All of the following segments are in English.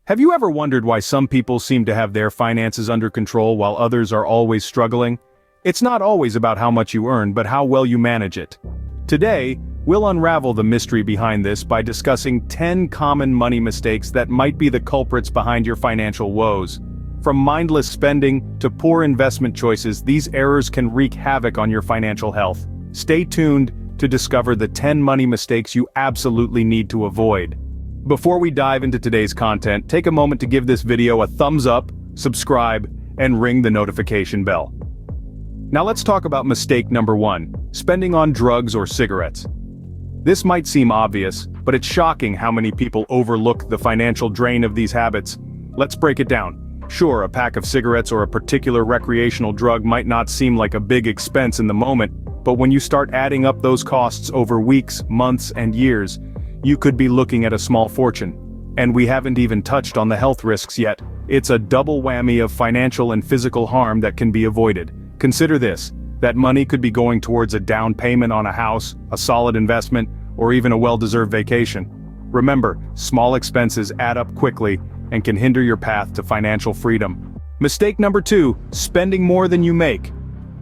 Have you ever wondered why some people seem to have their finances under control while others are always struggling? It's not always about how much you earn, but how well you manage it. Today, we'll unravel the mystery behind this by discussing 10 common money mistakes that might be the culprits behind your financial woes. From mindless spending to poor investment choices, these errors can wreak havoc on your financial health. Stay tuned to discover the 10 money mistakes you absolutely need to avoid. Before we dive into today's content, take a moment to give this video a thumbs up, subscribe, and ring the notification bell. Now let's talk about mistake number 1, spending on drugs or cigarettes. This might seem obvious, but it's shocking how many people overlook the financial drain of these habits. Let's break it down. Sure, a pack of cigarettes or a particular recreational drug might not seem like a big expense in the moment, but when you start adding up those costs over weeks, months, and years, you could be looking at a small fortune. And we haven't even touched on the health risks yet. It's a double whammy of financial and physical harm that can be avoided. Consider this: that money could be going towards a down payment on a house, a solid investment, or even a well-deserved vacation. Remember, small expenses add up quickly and can hinder your path to financial freedom. Mistake number 2, spending more than you make.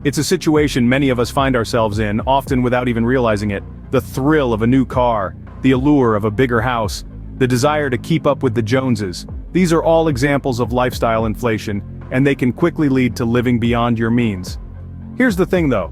It's a situation many of us find ourselves in, often without even realizing it. The thrill of a new car, the allure of a bigger house, the desire to keep up with the Joneses. These are all examples of lifestyle inflation, and they can quickly lead to living beyond your means. Here's the thing though,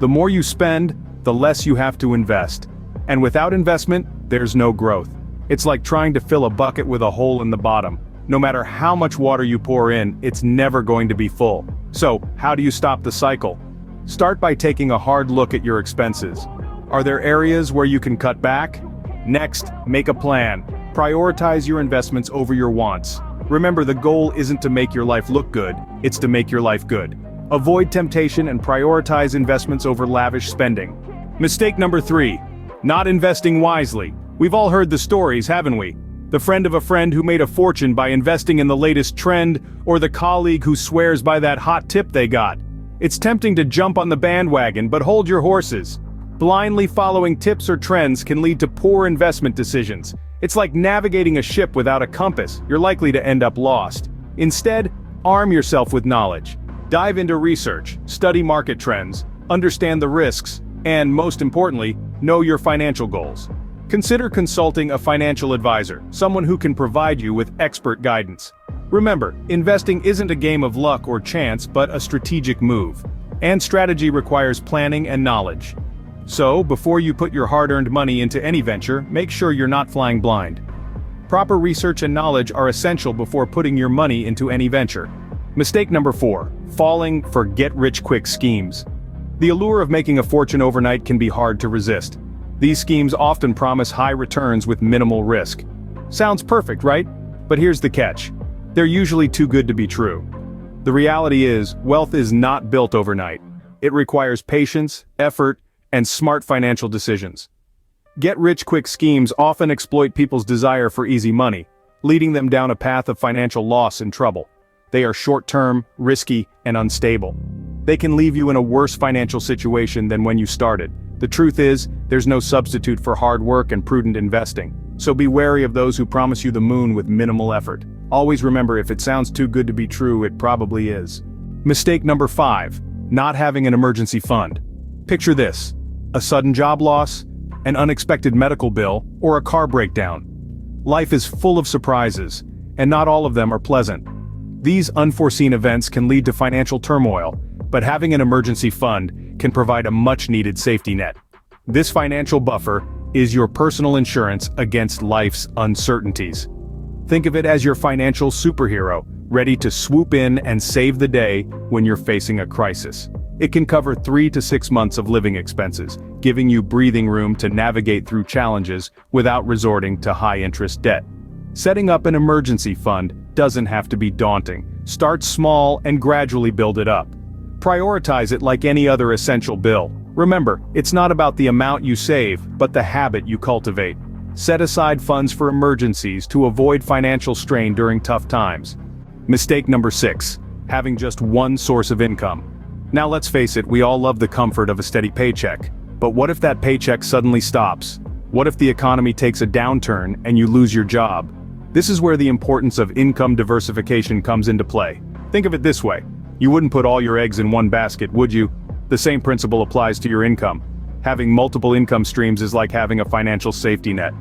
the more you spend, the less you have to invest. And without investment, there's no growth. It's like trying to fill a bucket with a hole in the bottom. No matter how much water you pour in, it's never going to be full. So, how do you stop the cycle? Start by taking a hard look at your expenses. Are there areas where you can cut back? Next, make a plan. Prioritize your investments over your wants. Remember, the goal isn't to make your life look good, it's to make your life good. Avoid temptation and prioritize investments over lavish spending. Mistake number 3, not investing wisely. We've all heard the stories, haven't we? The friend of a friend who made a fortune by investing in the latest trend, or the colleague who swears by that hot tip they got. It's tempting to jump on the bandwagon, but hold your horses. Blindly following tips or trends can lead to poor investment decisions. It's like navigating a ship without a compass. You're likely to end up lost. Instead, arm yourself with knowledge. Dive into research, study market trends, understand the risks, and most importantly, know your financial goals. Consider consulting a financial advisor, someone who can provide you with expert guidance. Remember, investing isn't a game of luck or chance, but a strategic move. And strategy requires planning and knowledge. So, before you put your hard-earned money into any venture, make sure you're not flying blind. Proper research and knowledge are essential before putting your money into any venture. Mistake number 4, falling for get-rich-quick schemes. The allure of making a fortune overnight can be hard to resist. These schemes often promise high returns with minimal risk. Sounds perfect, right? But here's the catch. They're usually too good to be true. The reality is, wealth is not built overnight. It requires patience, effort, and smart financial decisions. Get-rich-quick schemes often exploit people's desire for easy money, leading them down a path of financial loss and trouble. They are short-term, risky, and unstable. They can leave you in a worse financial situation than when you started. The truth is, there's no substitute for hard work and prudent investing. So be wary of those who promise you the moon with minimal effort. Always remember, if it sounds too good to be true, it probably is. Mistake number 5, not having an emergency fund. Picture this: a sudden job loss, an unexpected medical bill, or a car breakdown. Life is full of surprises, and not all of them are pleasant. These unforeseen events can lead to financial turmoil, but having an emergency fund can provide a much-needed safety net. This financial buffer is your personal insurance against life's uncertainties. Think of it as your financial superhero, ready to swoop in and save the day when you're facing a crisis. It can cover 3 to 6 months of living expenses, giving you breathing room to navigate through challenges without resorting to high-interest debt. Setting up an emergency fund doesn't have to be daunting. Start small and gradually build it up. Prioritize it like any other essential bill. Remember, it's not about the amount you save, but the habit you cultivate. Set aside funds for emergencies to avoid financial strain during tough times. Mistake number 6, having just one source of income. Now let's face it, we all love the comfort of a steady paycheck. But what if that paycheck suddenly stops? What if the economy takes a downturn and you lose your job? This is where the importance of income diversification comes into play. Think of it this way. You wouldn't put all your eggs in one basket, would you? The same principle applies to your income. Having multiple income streams is like having a financial safety net.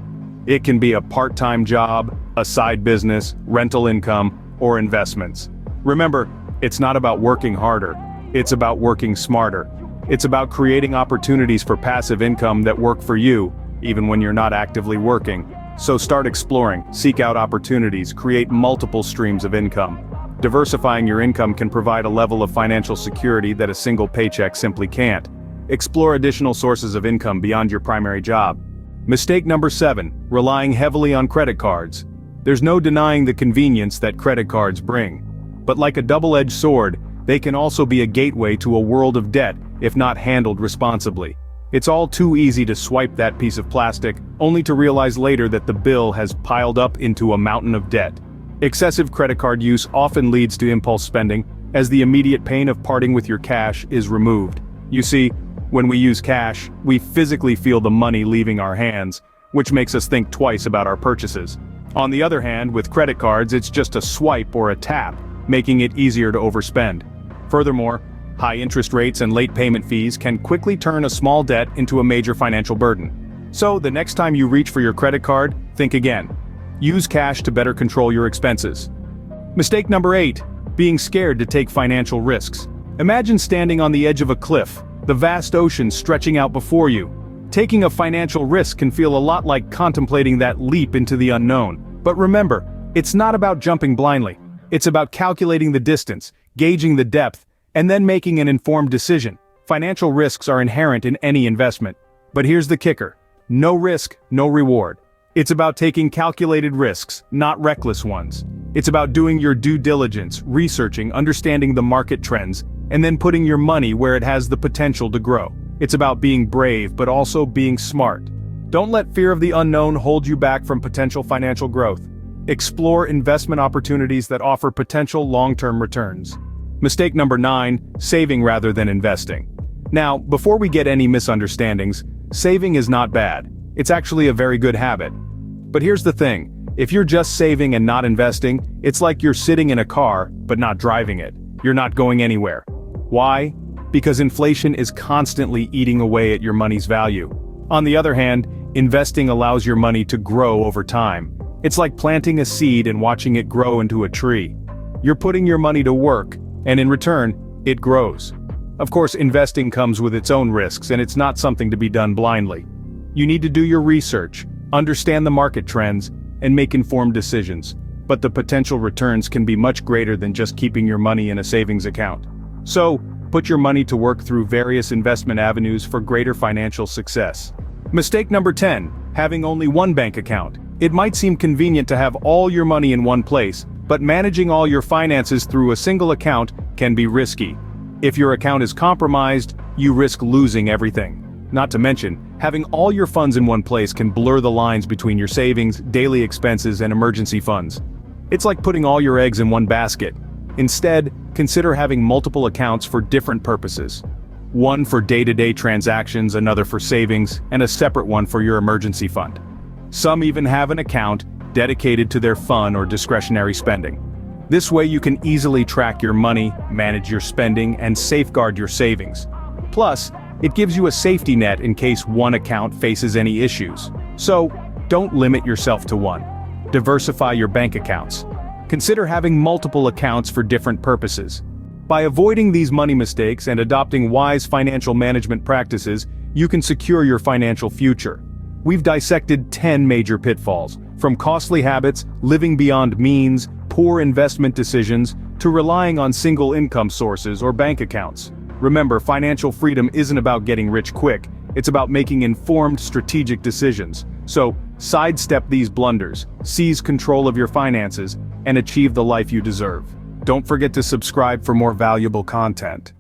It can be a part-time job, a side business, rental income, or investments. Remember, it's not about working harder. It's about working smarter. It's about creating opportunities for passive income that work for you, even when you're not actively working. So start exploring, seek out opportunities, create multiple streams of income. Diversifying your income can provide a level of financial security that a single paycheck simply can't. Explore additional sources of income beyond your primary job. Mistake number 7, relying heavily on credit cards. There's no denying the convenience that credit cards bring. But like a double-edged sword, they can also be a gateway to a world of debt if not handled responsibly. It's all too easy to swipe that piece of plastic, only to realize later that the bill has piled up into a mountain of debt. Excessive credit card use often leads to impulse spending, as the immediate pain of parting with your cash is removed. You see, when we use cash, we physically feel the money leaving our hands, which makes us think twice about our purchases. On the other hand, with credit cards, it's just a swipe or a tap, making it easier to overspend. Furthermore, high interest rates and late payment fees can quickly turn a small debt into a major financial burden. So, the next time you reach for your credit card, think again. Use cash to better control your expenses. Mistake number 8, being scared to take financial risks. Imagine standing on the edge of a cliff, the vast ocean stretching out before you. Taking a financial risk can feel a lot like contemplating that leap into the unknown. But remember, it's not about jumping blindly. It's about calculating the distance, gauging the depth, and then making an informed decision. Financial risks are inherent in any investment. But here's the kicker. No risk, no reward. It's about taking calculated risks, not reckless ones. It's about doing your due diligence, researching, understanding the market trends, and then putting your money where it has the potential to grow. It's about being brave, but also being smart. Don't let fear of the unknown hold you back from potential financial growth. Explore investment opportunities that offer potential long-term returns. Mistake number 9, saving rather than investing. Now, before we get any misunderstandings, saving is not bad. It's actually a very good habit. But here's the thing, if you're just saving and not investing, it's like you're sitting in a car, but not driving it. You're not going anywhere. Why? Because inflation is constantly eating away at your money's value. On the other hand, investing allows your money to grow over time. It's like planting a seed and watching it grow into a tree. You're putting your money to work, and in return, it grows. Of course, investing comes with its own risks, and it's not something to be done blindly. You need to do your research, understand the market trends, and make informed decisions. But the potential returns can be much greater than just keeping your money in a savings account. So, put your money to work through various investment avenues for greater financial success. Mistake number 10, having only one bank account. It might seem convenient to have all your money in one place, but managing all your finances through a single account can be risky. If your account is compromised, you risk losing everything. Not to mention, having all your funds in one place can blur the lines between your savings, daily expenses, and emergency funds. It's like putting all your eggs in one basket. Instead, consider having multiple accounts for different purposes. One for day-to-day transactions, another for savings, and a separate one for your emergency fund. Some even have an account dedicated to their fun or discretionary spending. This way you can easily track your money, manage your spending, and safeguard your savings. Plus, it gives you a safety net in case one account faces any issues. So, don't limit yourself to one. Diversify your bank accounts. Consider having multiple accounts for different purposes. By avoiding these money mistakes and adopting wise financial management practices, you can secure your financial future. We've dissected 10 major pitfalls, from costly habits, living beyond means, poor investment decisions, to relying on single income sources or bank accounts. Remember, financial freedom isn't about getting rich quick, it's about making informed, strategic decisions. So, sidestep these blunders, seize control of your finances, and achieve the life you deserve. Don't forget to subscribe for more valuable content.